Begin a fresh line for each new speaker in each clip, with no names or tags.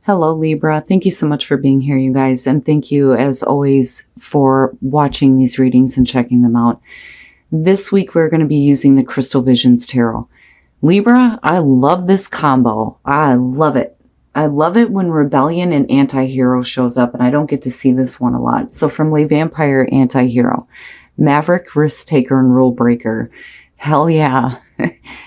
Hello, Libra. Thank you so much for being here, you guys. And thank you, as always, for watching these readings and checking them out. This week, we're going to be using the Crystal Visions Tarot. Libra, I love this combo. I love it. I love it when Rebellion and Anti-Hero shows up, and I don't get to see this one a lot. So from Lay Vampire, Anti-Hero, Maverick, Risk Taker, and Rule Breaker. Hell yeah.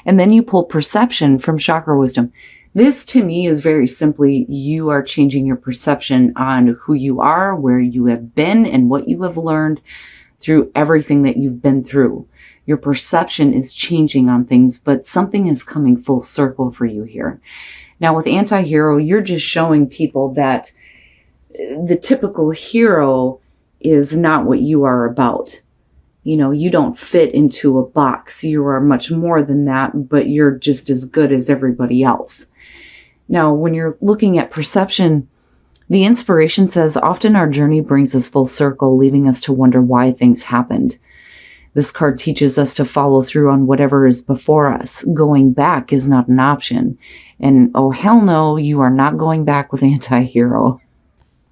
And then you pull Perception from Chakra Wisdom. This, to me, is very simply you are changing your perception on who you are, where you have been, and what you have learned through everything that you've been through. Your perception is changing on things, but something is coming full circle for you here. Now, with Anti-Hero, you're just showing people that the typical hero is not what you are about. You know, you don't fit into a box. You are much more than that, but you're just as good as everybody else. Now, when you're looking at perception, the inspiration says, often our journey brings us full circle, leaving us to wonder why things happened. This card teaches us to follow through on whatever is before us. Going back is not an option. And oh, hell no, you are not going back with Anti-Hero.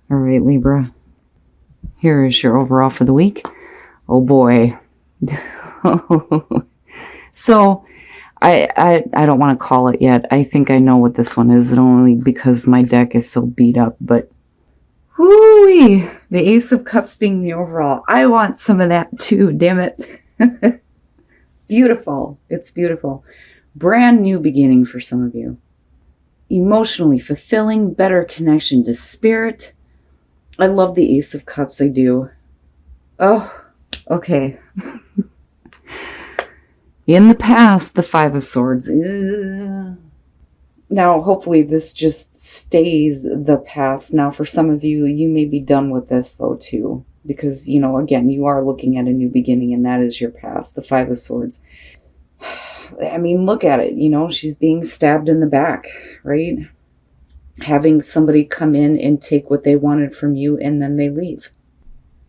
All right, Libra. Here is your overall for the week. Oh boy. So, I don't want to call it yet. I think I know what this one is, only because my deck is so beat up. But, whoo-wee, the Ace of Cups being the overall. I want some of that too, damn it. Beautiful. It's beautiful. Brand new beginning for some of you. Emotionally fulfilling, better connection to spirit. I love the Ace of Cups, I do. Oh, okay. In the past, the Five of Swords. Now, hopefully this just stays the past. Now, for some of you, you may be done with this, though, too. Because, you know, again, you are looking at a new beginning, and that is your past, the Five of Swords. I mean, look at it. You know, she's being stabbed in the back, right? Having somebody come in and take what they wanted from you, and then they leave.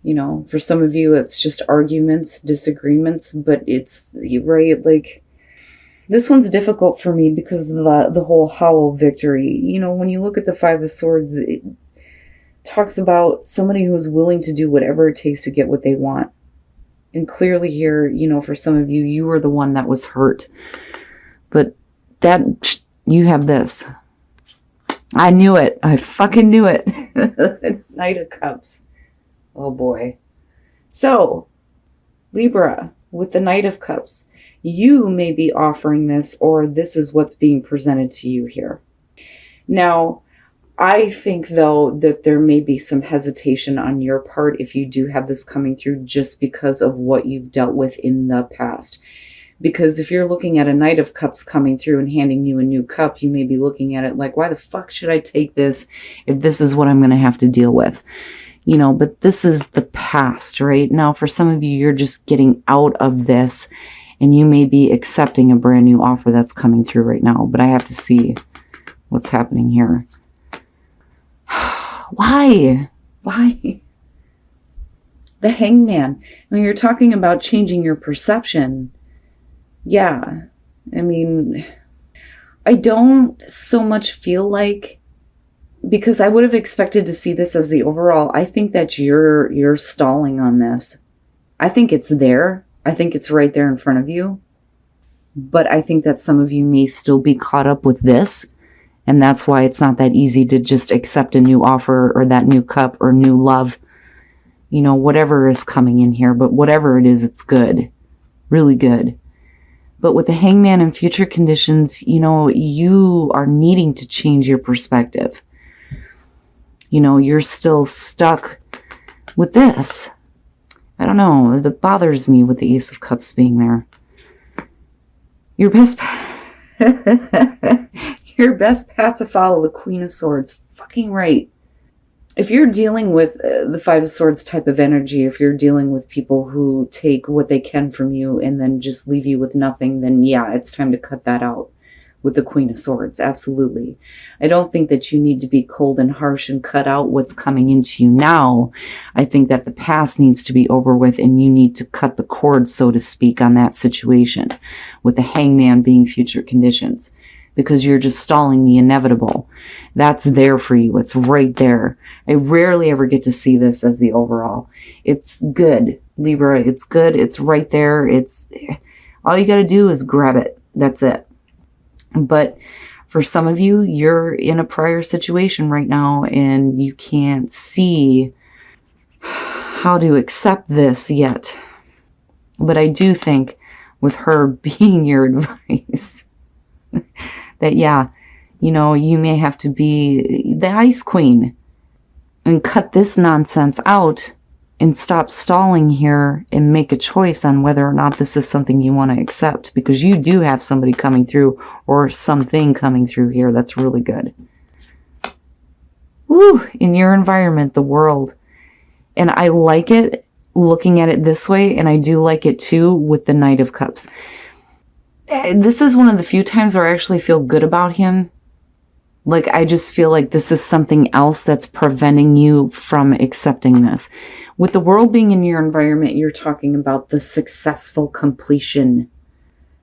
You know, for some of you, it's just arguments, disagreements, but it's, right, like, this one's difficult for me because of the whole hollow victory. You know, when you look at the Five of Swords, it talks about somebody who's willing to do whatever it takes to get what they want. And clearly here, you know, for some of you, you were the one that was hurt. But that, you have this. I knew it. I fucking knew it. Knight of Cups. Oh boy. So, Libra, with the Knight of Cups, you may be offering this, or this is what's being presented to you here. Now, I think, though, that there may be some hesitation on your part if you do have this coming through, just because of what you've dealt with in the past. Because if you're looking at a Knight of Cups coming through and handing you a new cup, you may be looking at it like, why the fuck should I take this if this is what I'm going to have to deal with? You know, but this is the past, right? Now, for some of you, you're just getting out of this, and you may be accepting a brand new offer that's coming through right now. But I have to see what's happening here. Why? Why? The Hangman. When you're talking about changing your perception, yeah. I mean, I don't so much feel like, because I would have expected to see this as the overall. I think that you're stalling on this. I think it's there. I think it's right there in front of you. But I think that some of you may still be caught up with this. And that's why it's not that easy to just accept a new offer or that new cup or new love. You know, whatever is coming in here. But whatever it is, it's good. Really good. But with the Hangman and future conditions, you know, you are needing to change your perspective. You know, you're still stuck with this. I don't know. That bothers me with the Ace of Cups being there. Your best your best path to follow, the Queen of Swords. Fucking right. If you're dealing with the Five of Swords type of energy, if you're dealing with people who take what they can from you and then just leave you with nothing, then yeah, it's time to cut that out. With the Queen of Swords, absolutely. I don't think that you need to be cold and harsh and cut out what's coming into you now. I think that the past needs to be over with, and you need to cut the cord, so to speak, on that situation, with the Hangman being future conditions. because you're just stalling the inevitable. That's there for you. It's right there. I rarely ever get to see this as the overall. It's good, Libra. It's good. It's right there. It's all you got to do is grab it. That's it. But for some of you, you're in a prior situation right now and you can't see how to accept this yet. But I do think with her being your advice, that, yeah, you know, you may have to be the ice queen and cut this nonsense out and stop stalling here and make a choice on whether or not this is something you want to accept, because you do have somebody coming through or something coming through here that's really good. Woo, in your environment, the world. And I like it looking at it this way, and I do like it too with the Knight of Cups. This is one of the few times where I actually feel good about him. Like, I just feel like this is something else that's preventing you from accepting this. With the world being in your environment, you're talking about the successful completion.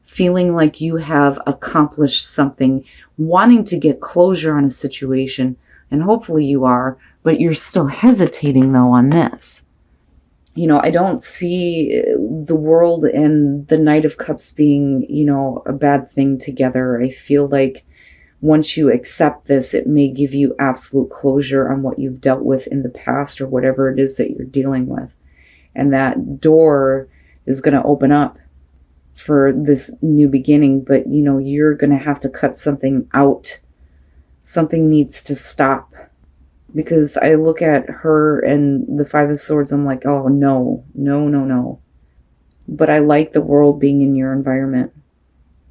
Feeling like you have accomplished something, wanting to get closure on a situation, and hopefully you are, but you're still hesitating though on this. You know, I don't see the world and the Knight of Cups being, you know, a bad thing together. I feel like once you accept this, it may give you absolute closure on what you've dealt with in the past or whatever it is that you're dealing with. And that door is going to open up for this new beginning, but, you know, you're going to have to cut something out. Something needs to stop. Because I look at her and the Five of Swords, I'm like, oh, no, no, no, no. But I like the world being in your environment.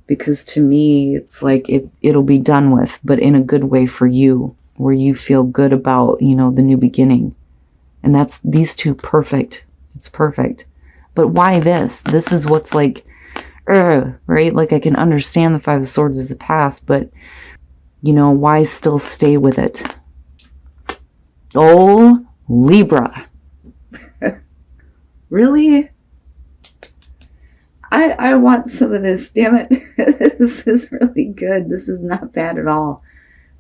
Because to me, it's like it'll be done with, but in a good way for you, where you feel good about, you know, the new beginning. And that's these two perfect. It's perfect. But why this? This is what's like, right? Like, I can understand the Five of Swords is the past, but, you know, why still stay with it? Oh, Libra. Really? I want some of this, damn it. This is really good. This is not bad at all.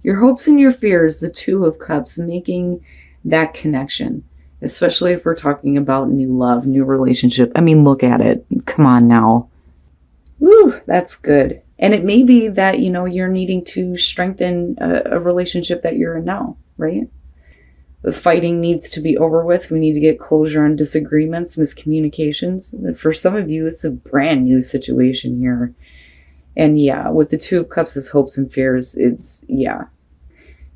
Your hopes and your fears, the Two of Cups, making that connection, especially if we're talking about new love, new relationship. I mean, look at it. Come on now. Woo, that's good. And it may be that, you know, you're needing to strengthen a relationship that you're in now, right? The fighting needs to be over with. We need to get closure on disagreements, miscommunications. And for some of you, it's a brand new situation here. And yeah, with the Two of Cups as hopes and fears, it's, yeah.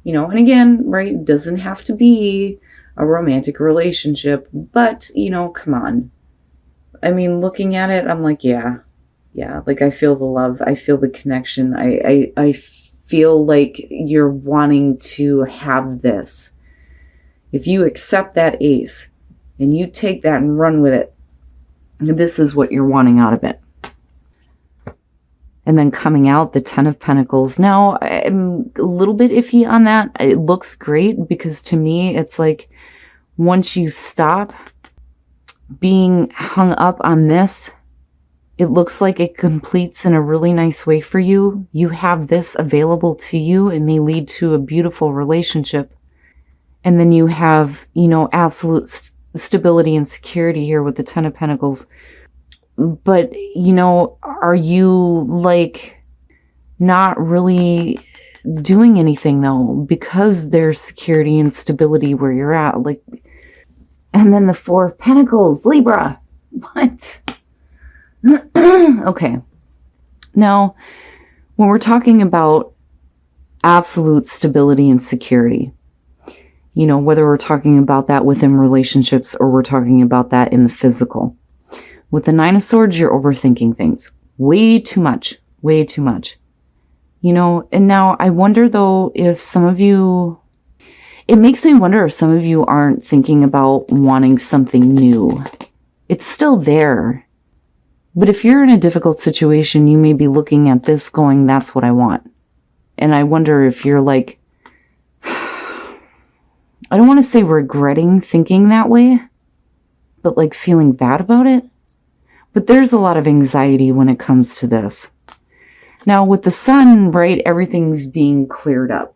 You know, and again, right, it doesn't have to be a romantic relationship, but, you know, come on. I mean, looking at it, I'm like, yeah, like I feel the love. I feel the connection. I feel like you're wanting to have this. If you accept that ace and you take that and run with it, this is what you're wanting out of it. And then coming out, the Ten of Pentacles. Now, I'm a little bit iffy on that. It looks great because to me, it's like once you stop being hung up on this, it looks like it completes in a really nice way for you. You have this available to you. It may lead to a beautiful relationship. And then you have, you know, absolute stability and security here with the Ten of Pentacles. But, you know, are you, like, not really doing anything, though? Because there's security and stability where you're at. Like, and then the Four of Pentacles, Libra. What? Okay. Now, when we're talking about absolute stability and security, you know, whether we're talking about that within relationships or we're talking about that in the physical. With the Nine of Swords, you're overthinking things. Way too much. Way too much. You know, and now I wonder, though, if some of you... It makes me wonder if some of you aren't thinking about wanting something new. It's still there. But if you're in a difficult situation, you may be looking at this going, that's what I want. And I wonder if you're like... I don't want to say regretting thinking that way, but like feeling bad about it. But there's a lot of anxiety when it comes to this. Now with the sun, right, everything's being cleared up.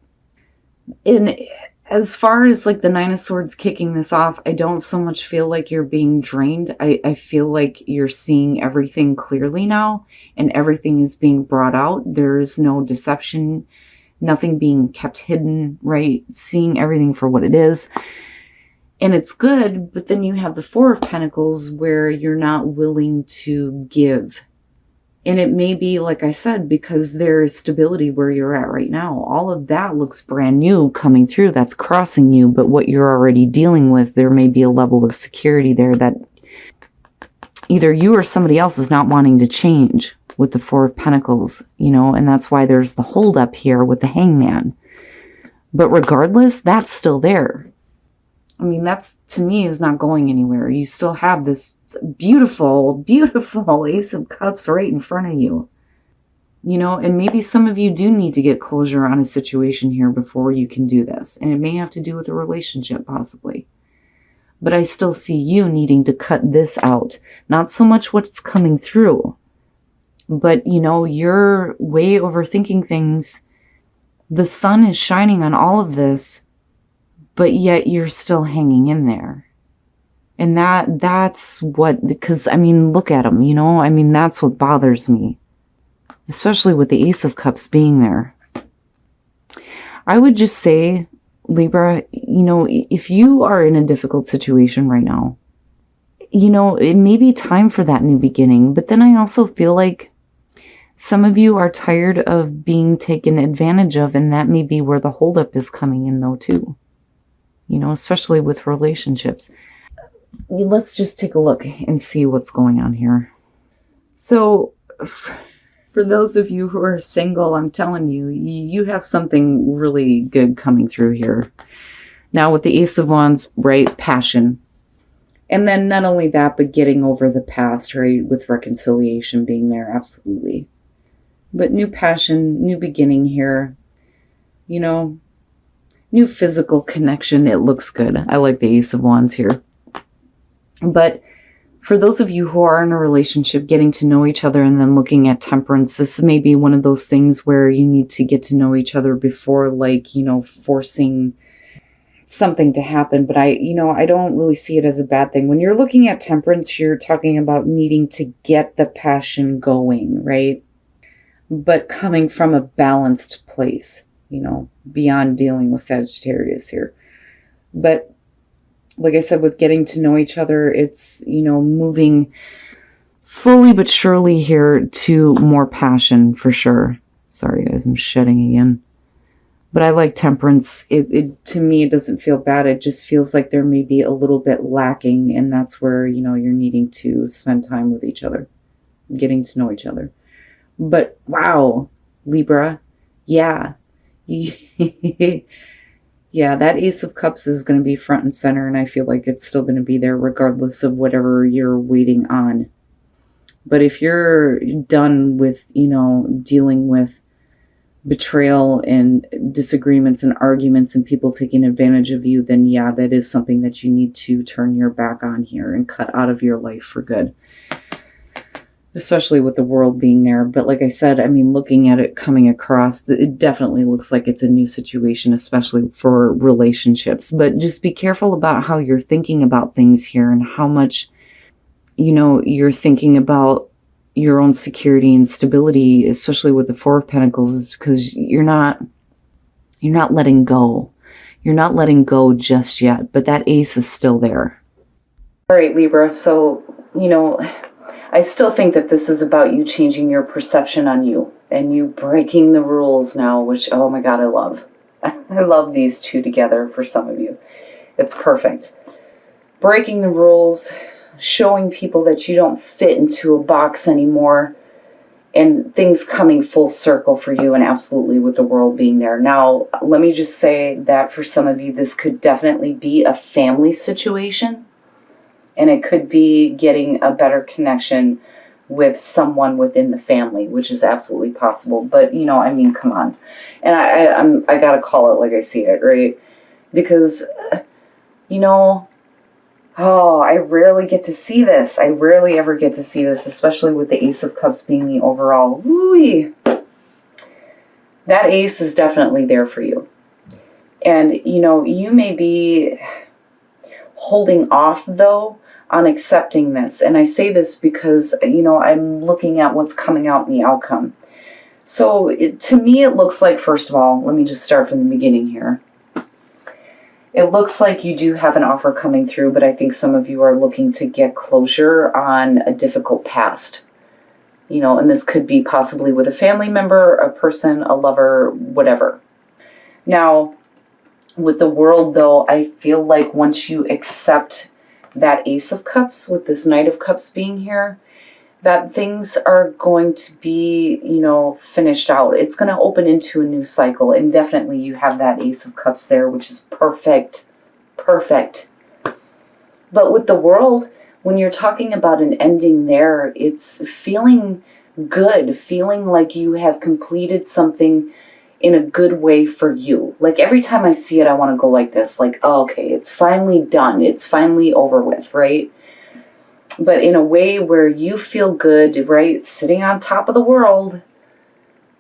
And as far as like the Nine of Swords kicking this off, I don't so much feel like you're being drained. I feel like you're seeing everything clearly now, and everything is being brought out. There's no deception, nothing being kept hidden, right? Seeing everything for what it is. And it's good, but then you have the Four of Pentacles where you're not willing to give. And it may be, like I said, because there is stability where you're at right now. All of that looks brand new coming through. That's crossing you. But what you're already dealing with, there may be a level of security there that either you or somebody else is not wanting to change with the Four of Pentacles, you know, and that's why there's the hold up here with the Hangman. But regardless, that's still there. I mean, that's, to me, is not going anywhere. You still have this beautiful, beautiful Ace of Cups right in front of you. You know, and maybe some of you do need to get closure on a situation here before you can do this. And it may have to do with a relationship, possibly. But I still see you needing to cut this out. Not so much what's coming through, but, you know, you're way overthinking things. The sun is shining on all of this, but yet you're still hanging in there. And that's what, because, I mean, look at them, you know? I mean, that's what bothers me. Especially with the Ace of Cups being there. I would just say, Libra, you know, if you are in a difficult situation right now, you know, it may be time for that new beginning. But then I also feel like some of you are tired of being taken advantage of, and that may be where the holdup is coming in, though, too. You know, especially with relationships. Let's just take a look and see what's going on here. So, for those of you who are single, I'm telling you, you have something really good coming through here. Now, with the Ace of Wands, right, passion. And then not only that, but getting over the past, right, with reconciliation being there, absolutely. But new passion, new beginning here, you know, new physical connection. It looks good. I like the Ace of Wands here. But for those of you who are in a relationship, getting to know each other and then looking at Temperance, this may be one of those things where you need to get to know each other before, like, you know, forcing something to happen. But I don't really see it as a bad thing. When you're looking at Temperance, you're talking about needing to get the passion going, right? But coming from a balanced place, you know, beyond dealing with Sagittarius here. But like I said, with getting to know each other, it's, you know, moving slowly but surely here to more passion for sure. Sorry, guys, I'm shedding again. But I like Temperance. It to me, it doesn't feel bad. It just feels like there may be a little bit lacking. And that's where, you know, you're needing to spend time with each other, getting to know each other. But wow, Libra, yeah. Yeah, that Ace of Cups is going to be front and center, and I feel like it's still going to be there regardless of whatever you're waiting on. But if you're done with, you know, dealing with betrayal and disagreements and arguments and people taking advantage of you, then yeah, that is something that you need to turn your back on here and cut out of your life for good. Especially with the world being there. But like I said, I mean, looking at it coming across, it definitely looks like it's a new situation, especially for relationships. But just be careful about how you're thinking about things here and how much, you know, you're thinking about your own security and stability, especially with the Four of Pentacles, because you're not letting go. You're not letting go just yet, but that ace is still there. All right, Libra. So, you know, I still think that this is about you changing your perception on you and you breaking the rules now, which, oh my God, I love. I love these two together for some of you. It's perfect. Breaking the rules, showing people that you don't fit into a box anymore, and things coming full circle for you, and absolutely with the world being there. Now, let me just say that for some of you, this could definitely be a family situation. And it could be getting a better connection with someone within the family, which is absolutely possible. But, you know, I mean, come on. And I got to call it like I see it, right? Because, you know, oh, I rarely get to see this. I rarely ever get to see this, especially with the Ace of Cups being the overall. Woo-wee. That ace is definitely there for you. And, you know, you may be holding off, though, on accepting this. And I say this because, you know, I'm looking at what's coming out in the outcome. So to me, it looks like, first of all, let me just start from the beginning here. It looks like you do have an offer coming through, but I think some of you are looking to get closure on a difficult past. You know, and this could be possibly with a family member, a person, a lover, whatever. Now, with the World, though, I feel like once you accept that Ace of Cups with this Knight of Cups being here, that things are going to be, you know, finished out. It's going to open into a new cycle. And definitely you have that Ace of Cups there, which is perfect. Perfect. But with the World, when you're talking about an ending there, it's feeling good, feeling like you have completed something in a good way for you. Like every time I see it, I want to go like this, like, oh, okay, it's finally done. It's finally over with, right? But in a way where you feel good, right? Sitting on top of the world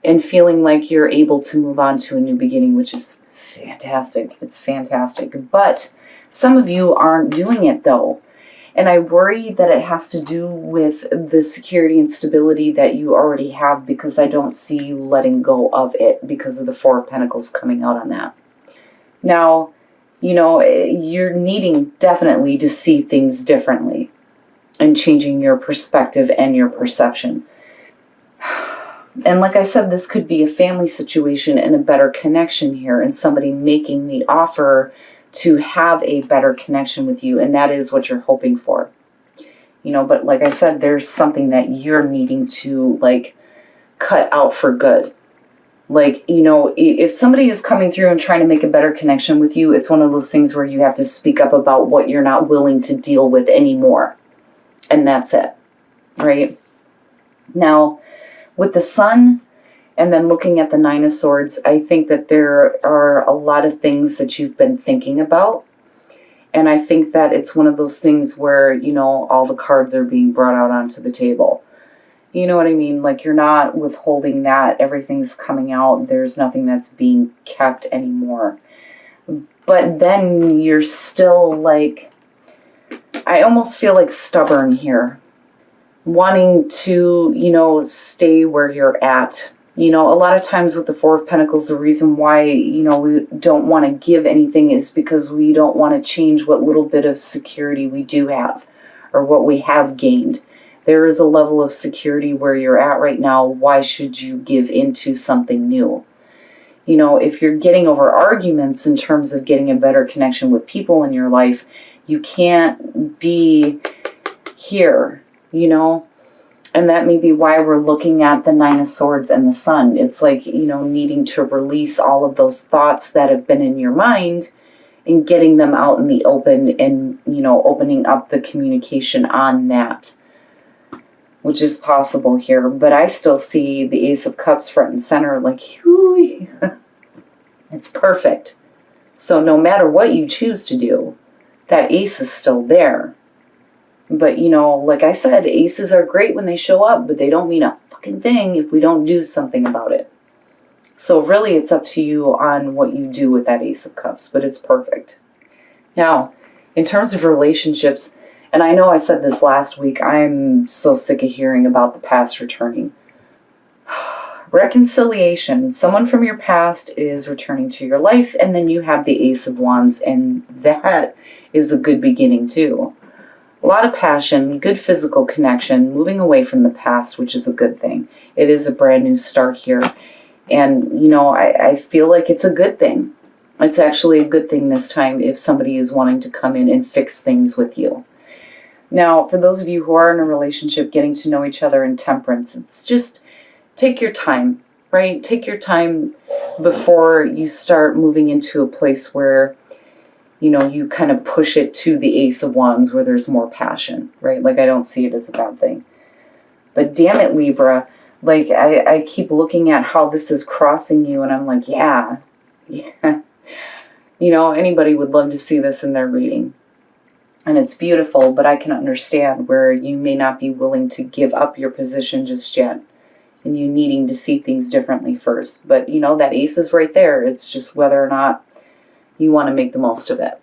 and feeling like you're able to move on to a new beginning, which is fantastic. It's fantastic. But some of you aren't doing it, though. And I worry that it has to do with the security and stability that you already have, because I don't see you letting go of it because of the Four of Pentacles coming out on that. Now, you know, you're needing definitely to see things differently and changing your perspective and your perception. And like I said, this could be a family situation and a better connection here, and somebody making the offer to have a better connection with you, and that is what you're hoping for. You know, but like I said, there's something that you're needing to, like, cut out for good. Like, you know, if somebody is coming through and trying to make a better connection with you, it's one of those things where you have to speak up about what you're not willing to deal with anymore. And that's it, right? Now, with the Sun, and then looking at the Nine of Swords, I think that there are a lot of things that you've been thinking about. And I think that it's one of those things where, you know, all the cards are being brought out onto the table. You know what I mean? Like, you're not withholding that. Everything's coming out. There's nothing that's being kept anymore. But then you're still, like, I almost feel like stubborn here. Wanting to, you know, stay where you're at. You know, a lot of times with the Four of Pentacles, the reason why, you know, we don't want to give anything is because we don't want to change what little bit of security we do have, or what we have gained. There is a level of security where you're at right now. Why should you give into something new? You know, if you're getting over arguments in terms of getting a better connection with people in your life, you can't be here, you know? And that may be why we're looking at the Nine of Swords and the Sun. It's like, you know, needing to release all of those thoughts that have been in your mind and getting them out in the open, and, you know, opening up the communication on that, which is possible here. But I still see the Ace of Cups front and center, like, whoo, it's perfect. So no matter what you choose to do, that ace is still there. But, you know, like I said, aces are great when they show up, but they don't mean a fucking thing if we don't do something about it. So really, it's up to you on what you do with that Ace of Cups, but it's perfect. Now, in terms of relationships, and I know I said this last week, I'm so sick of hearing about the past returning. Reconciliation. Someone from your past is returning to your life, and then you have the Ace of Wands, and that is a good beginning too. A lot of passion, good physical connection, moving away from the past, which is a good thing. It is a brand new start here. And, you know, I feel like it's a good thing. It's actually a good thing this time if somebody is wanting to come in and fix things with you. Now, for those of you who are in a relationship, getting to know each other in Temperance, it's just take your time, right? Take your time before you start moving into a place where, you know, you kind of push it to the Ace of Wands where there's more passion, right? Like, I don't see it as a bad thing. But damn it, Libra, like, I keep looking at how this is crossing you, and I'm like, yeah. You know, anybody would love to see this in their reading. And it's beautiful, but I can understand where you may not be willing to give up your position just yet. and you needing to see things differently first. But, you know, that ace is right there. It's just whether or not you want to make the most of it.